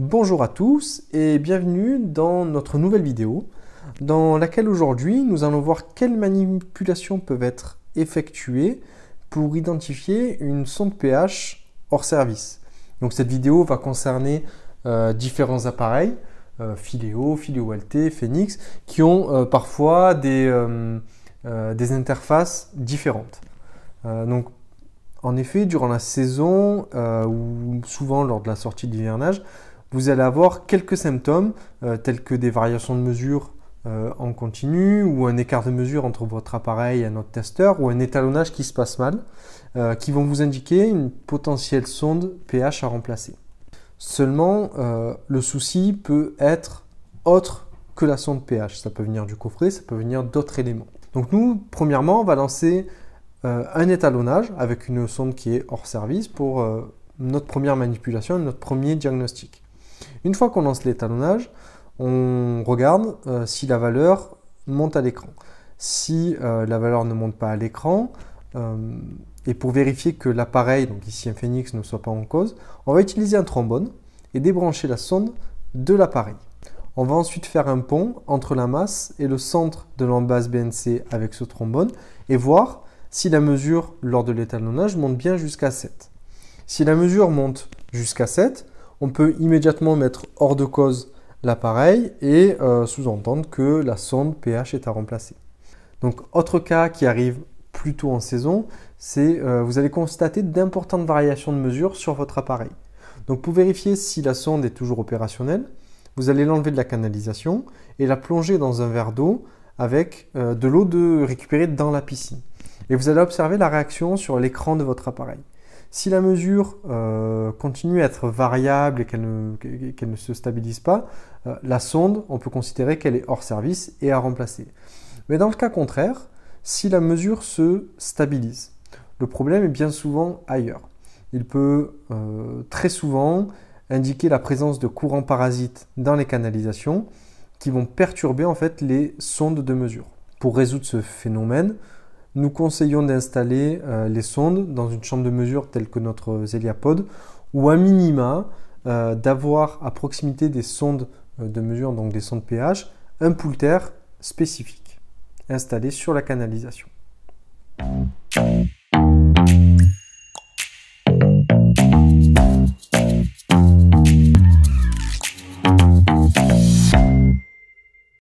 Bonjour à tous et bienvenue dans notre nouvelle vidéo dans laquelle aujourd'hui nous allons voir quelles manipulations peuvent être effectuées pour identifier une sonde pH hors service. Donc cette vidéo va concerner différents appareils, Phileo, Phileo LT, Phoenix, qui ont parfois des interfaces différentes. En effet, durant la saison ou souvent lors de la sortie de l'hivernage, vous allez avoir quelques symptômes tels que des variations de mesure en continu ou un écart de mesure entre votre appareil et un autre testeur ou un étalonnage qui se passe mal qui vont vous indiquer une potentielle sonde pH à remplacer. Seulement, le souci peut être autre que la sonde pH. Ça peut venir du coffret, ça peut venir d'autres éléments. Donc nous, premièrement, on va lancer un étalonnage avec une sonde qui est hors service pour notre première manipulation, notre premier diagnostic. Une fois qu'on lance l'étalonnage, on regarde si la valeur monte à l'écran. Si la valeur ne monte pas à l'écran, et pour vérifier que l'appareil, donc ici un Phoenix, ne soit pas en cause, on va utiliser un trombone et débrancher la sonde de l'appareil. On va ensuite faire un pont entre la masse et le centre de l'embase BNC avec ce trombone et voir si la mesure lors de l'étalonnage monte bien jusqu'à 7. Si la mesure monte jusqu'à 7, on peut immédiatement mettre hors de cause l'appareil et sous-entendre que la sonde pH est à remplacer. Donc, autre cas qui arrive plus tôt en saison, c'est vous allez constater d'importantes variations de mesure sur votre appareil. Donc, pour vérifier si la sonde est toujours opérationnelle, vous allez l'enlever de la canalisation et la plonger dans un verre d'eau avec de l'eau récupérée dans la piscine. Et vous allez observer la réaction sur l'écran de votre appareil. Si la mesure continue à être variable et qu'elle ne se stabilise pas, la sonde, on peut considérer qu'elle est hors service et à remplacer. Mais dans le cas contraire, si la mesure se stabilise, le problème est bien souvent ailleurs. Il peut très souvent indiquer la présence de courants parasites dans les canalisations qui vont perturber en fait les sondes de mesure. Pour résoudre ce phénomène, nous conseillons d'installer les sondes dans une chambre de mesure telle que notre Zeliapod ou à minima d'avoir à proximité des sondes de mesure, donc des sondes pH, un poulter spécifique installé sur la canalisation.